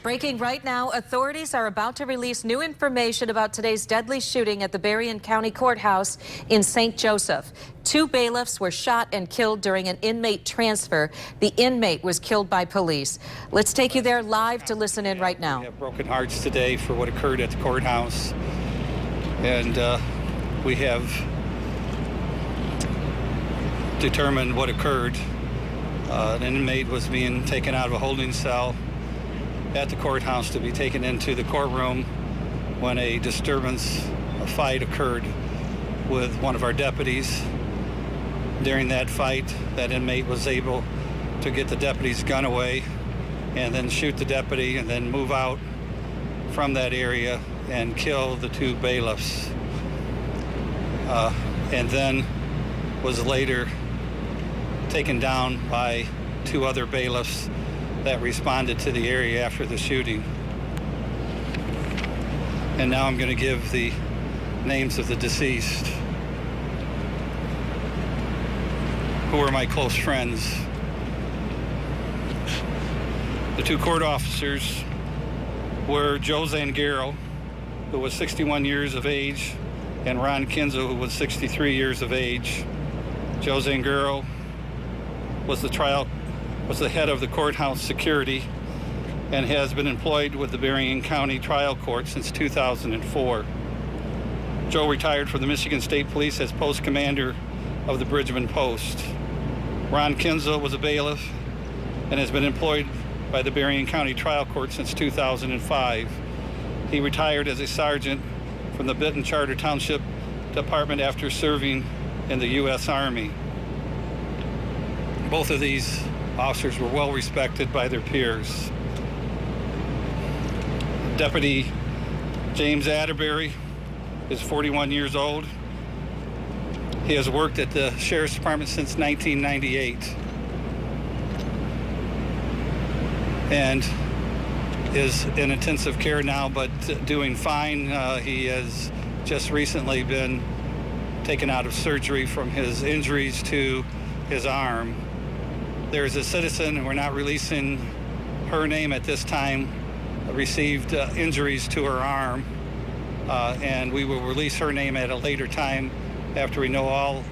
Breaking right now, authorities are about to release new information about today's deadly shooting at the Berrien County Courthouse in St. Joseph. 2 bailiffs were shot and killed during an inmate transfer. The inmate was killed by police. Let's take you there live to listen in right now. We have broken hearts today for what occurred at the courthouse, and we have determined what occurred. An inmate was being taken out of a holding cell at the courthouse to be taken into the courtroom when a disturbance, a fight occurred with one of our deputies. During that fight, that inmate was able to get the deputy's gun away and then shoot the deputy and then move out from that area and kill the 2 bailiffs. And then was later taken down by 2 other bailiffs that responded to the area after the shooting. And now I'm going to give the names of the deceased, who are my close friends. The 2 court officers were Joe Zangaro, who was 61 years of age, and Ron Kinzo, who was 63 years of age. Joe Zangaro was the head of the courthouse security and has been employed with the Berrien County Trial Court since 2004. Joe retired from the Michigan State Police as post commander of the Bridgman Post. Ron Kinzo was a bailiff and has been employed by the Berrien County Trial Court since 2005. He retired as a sergeant from the Benton Charter Township Department after serving in the U.S. Army. Both of these officers were well respected by their peers. Deputy James Atterbury is 41 years old. He has worked at the Sheriff's Department since 1998 and is in intensive care now, but doing fine. He has just recently been taken out of surgery from his injuries to his arm. There's a citizen, and we're not releasing her name at this time, received injuries to her arm, and we will release her name at a later time after we know all,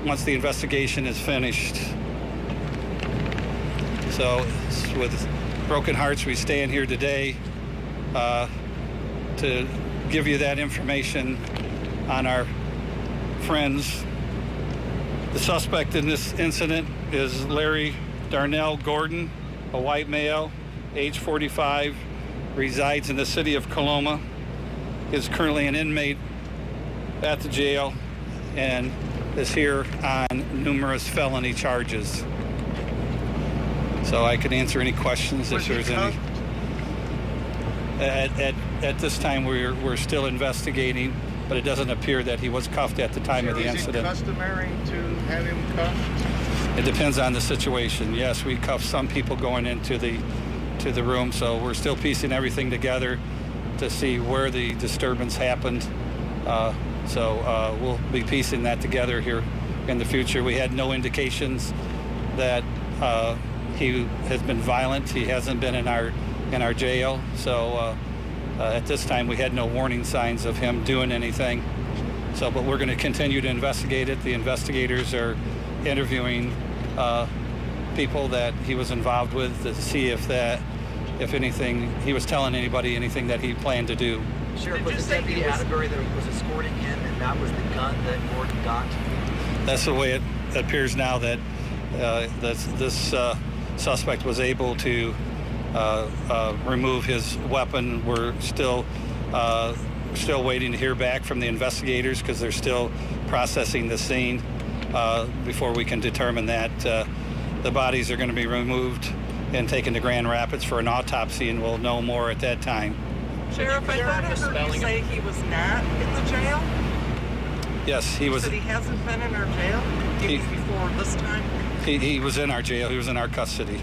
once the investigation is finished. So with broken hearts, we stand here today to give you that information on our friends. The suspect in this incident is Larry Darnell Gordon, a white male, age 45, resides in the city of Coloma, is currently an inmate at the jail, and is here on numerous felony charges. So I can answer any questions if there's any. At this time, we're still investigating, but it doesn't appear that he was cuffed at the time of the incident. Is it customary to have him cuffed? It depends on the situation. Yes, we cuff some people going into the room, so we're still piecing everything together to see where the disturbance happened. So we'll be piecing that together here in the future. We had no indications that he has been violent. He hasn't been in our jail, so at this time we had no warning signs of him doing anything. So, but we're going to continue to investigate it. The investigators are interviewing people that he was involved with to see if anything, he was telling anybody anything that he planned to do. Sheriff, was the deputy Atterbury that was escorting him, and that was the gun that Gordon got? That's the way it appears now, that this suspect was able to remove his weapon. We're still waiting to hear back from the investigators because they're still processing the scene before we can determine that. The bodies are going to be removed and taken to Grand Rapids for an autopsy, and we'll know more at that time. Sheriff, I thought I heard you say he was not in the jail? Yes, he was. So he hasn't been in our jail before this time? He was in our jail. He was in our custody.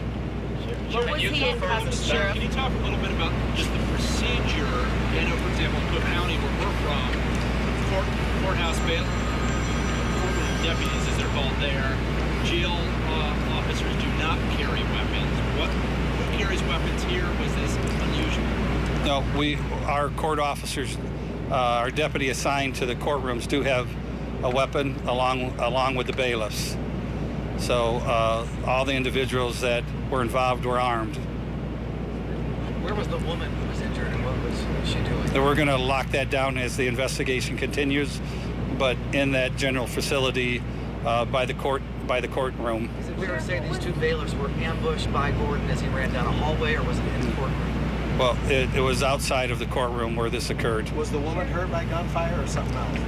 What was he in custody, Sheriff? Can you talk a little bit about just the procedure? I know, for example, in Cook County, where we're from, courthouse bailiff, deputies, as they're called there, jail officers do not carry weapons. What carries weapons here? Was this unusual? No, our court officers, our deputy assigned to the courtrooms do have a weapon along with the bailiffs. So all the individuals that were involved were armed. Where was the woman who was injured, and what was she doing? And we're going to lock that down as the investigation continues, but in that general facility by the courtroom. Is it fair to say these two bailiffs were ambushed by Gordon as he ran down a hallway, or was it in his courtroom? Well, it was outside of the courtroom where this occurred. Was the woman hurt by gunfire or something else?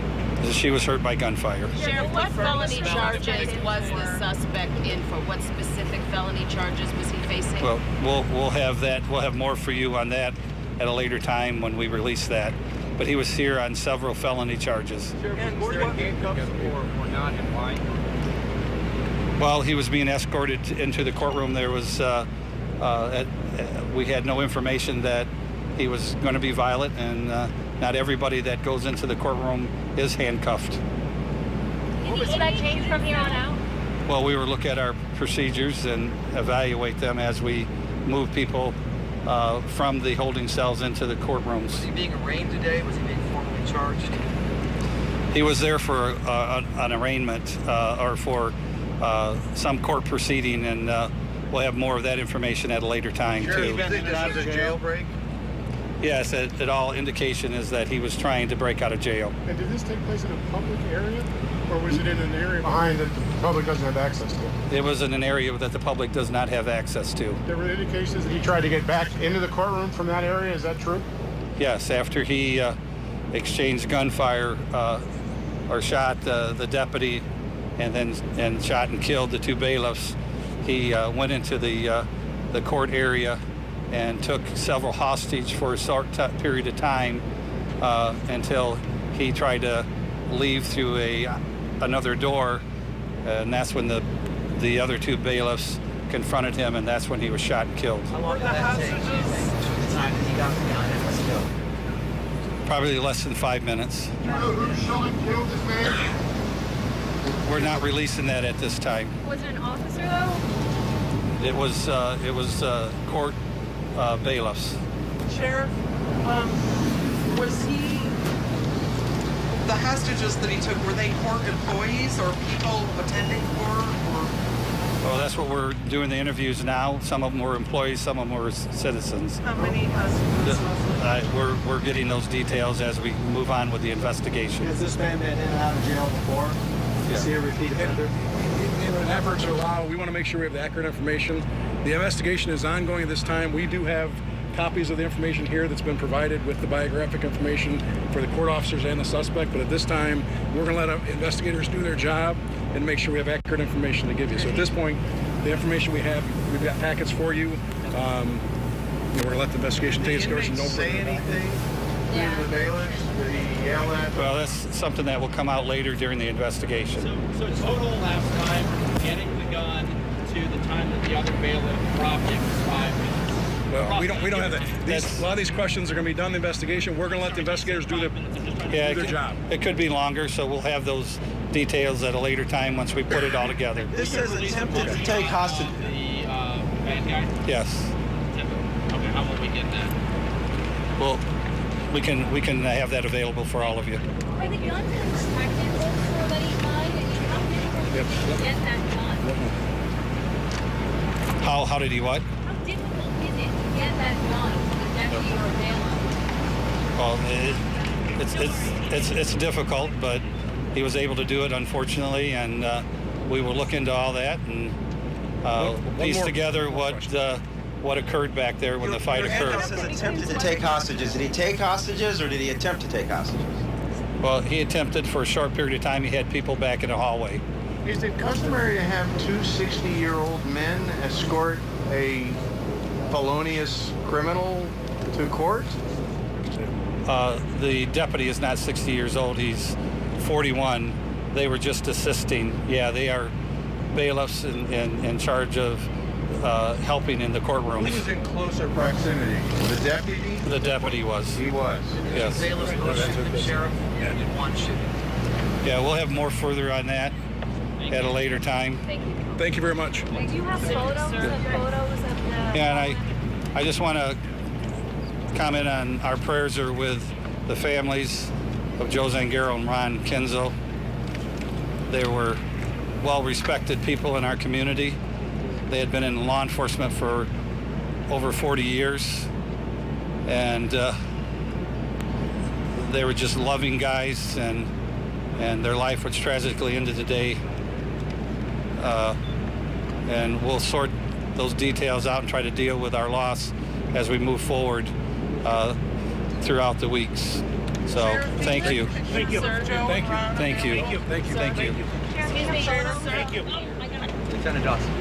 She was hurt by gunfire. Sheriff, what felony charges was the suspect in for? What specific felony charges was he facing? Well, we'll have that. We'll have more for you on that at a later time when we release that. But he was here on several felony charges. And was there handcuffs or not, and why? While he was being escorted into the courtroom, there was we had no information that he was going to be violent, and not everybody that goes into the courtroom is handcuffed. Will that change from here on out? Well, we will look at our procedures and evaluate them as we move people from the holding cells into the courtrooms. Was he being arraigned today? Was he being formally charged? He was there for an arraignment or for some court proceeding, and we'll have more of that information at a later time, too. Do you think this was a jailbreak? Yes, all indication is that he was trying to break out of jail. And did this take place in a public area, or was it in an area behind that the public doesn't have access to? It was in an area that the public does not have access to. There were indications that he tried to get back into the courtroom from that area. Is that true? Yes, after he exchanged gunfire or shot the deputy and shot and killed the two bailiffs, he went into the court area and took several hostage for a short period of time until he tried to leave through another door, and that's when the other two bailiffs confronted him, and that's when he was shot and killed. How long did that take, do you think, between the time that he got the gun and was killed? Probably less than 5 minutes. Do you know who shot and killed this man? We're not releasing that at this time. Was it an officer though? It was court bailiffs. Sheriff, was he, the hostages that he took, were they court employees or people attending court, or? Well, that's what we're doing the interviews now. Some of them were employees, some of them were citizens. How many hostages? We're getting those details as we move on with the investigation. Has this man been in and out of jail before? Is he a repeat offender? In an effort to allow, we want to make sure we have the accurate information. The investigation is ongoing at this time. We do have copies of the information here that's been provided with the biographic information for the court officers and the suspect, but at this time, we're going to let investigators do their job and make sure we have accurate information to give you. So at this point, the information we have, we've got packets for you. We're going to let the investigation take its course. Did the inmate say anything to the bailiffs? Did he yell at them? Well, that's something that will come out later during the investigation. So total last time from getting the gun to the time that the other bailiff dropped it was 5 minutes. Well, we don't have that. A lot of these questions are going to be done in the investigation. We're going to let the investigators do their job. It could be longer, so we'll have those details at a later time once we put it all together. This says attempted to take hostage. The bad guy? Yes. Okay, how will we get that? Well, we can have that available for all of you. Are the guns inspected before that he died, and you how difficult get that gun? How did he what? How difficult is it to get that gun from the deputy or bailiff? Well, it's difficult, but he was able to do it, unfortunately, and we will look into all that and piece together what occurred back there when the fight occurred. It says attempted to take hostages. Did he take hostages, or did he attempt to take hostages? Well, he attempted for a short period of time. He had people back in the hallway. Is it customary to have two 60-year-old men escort a felonious criminal to court? The deputy is not 60 years old. He's 41. They were just assisting. Yeah, they are bailiffs in charge of helping in the courtrooms. Who was in closer proximity? The deputy? The deputy was. He was. Yes. Bailiffs both shooting the sheriff in one shooting. Yeah, we'll have more further on that at a later time. Thank you very much. Do you have photos of the... Yeah, and I just want to comment on our prayers are with the families of Joe Zangaro and Ron Kinzo. They were well-respected people in our community. They had been in law enforcement for over 40 years, and they were just loving guys, and their life was tragically ended today. And we'll sort those details out and try to deal with our loss as we move forward throughout the weeks. So, thank you. Thank you. Sir, Joe, Thank you. Ron, Thank you. Thank you. Thank you. Thank you. Excuse me, sir. Thank you. Lieutenant Dawson.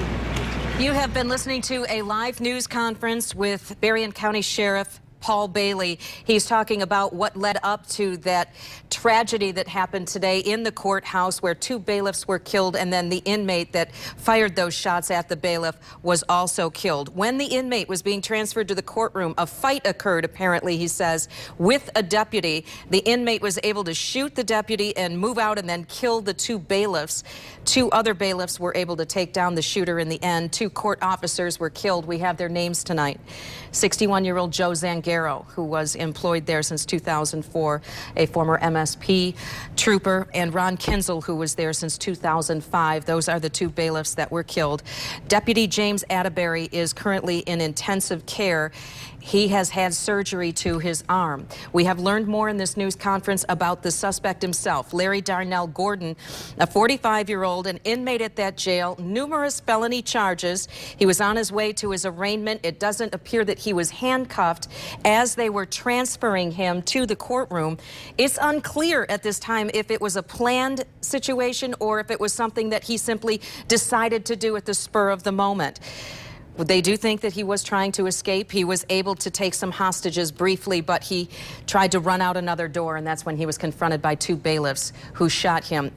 You have been listening to a live news conference with Berrien County Sheriff Paul Bailey. He's talking about what led up to that tragedy that happened today in the courthouse where 2 bailiffs were killed, and then the inmate that fired those shots at the bailiff was also killed. When the inmate was being transferred to the courtroom, a fight occurred, apparently, he says, with a deputy. The inmate was able to shoot the deputy and move out and then kill the 2 bailiffs. 2 other bailiffs were able to take down the shooter in the end. 2 court officers were killed. We have their names tonight. 61-year-old Joe Zangaro, who was employed there since 2004, a former MSP trooper, and Ron Kinzel, who was there since 2005. Those are the 2 bailiffs that were killed. Deputy James Atterbury is currently in intensive care. He has had surgery to his arm. We have learned more in this news conference about the suspect himself, Larry Darnell Gordon, a 45-year-old, an inmate at that jail, numerous felony charges. He was on his way to his arraignment. It doesn't appear that he was handcuffed as they were transferring him to the courtroom. It's unclear at this time if it was a planned situation or if it was something that he simply decided to do at the spur of the moment. They do think that he was trying to escape. He was able to take some hostages briefly, but he tried to run out another door, and that's when he was confronted by 2 bailiffs who shot him.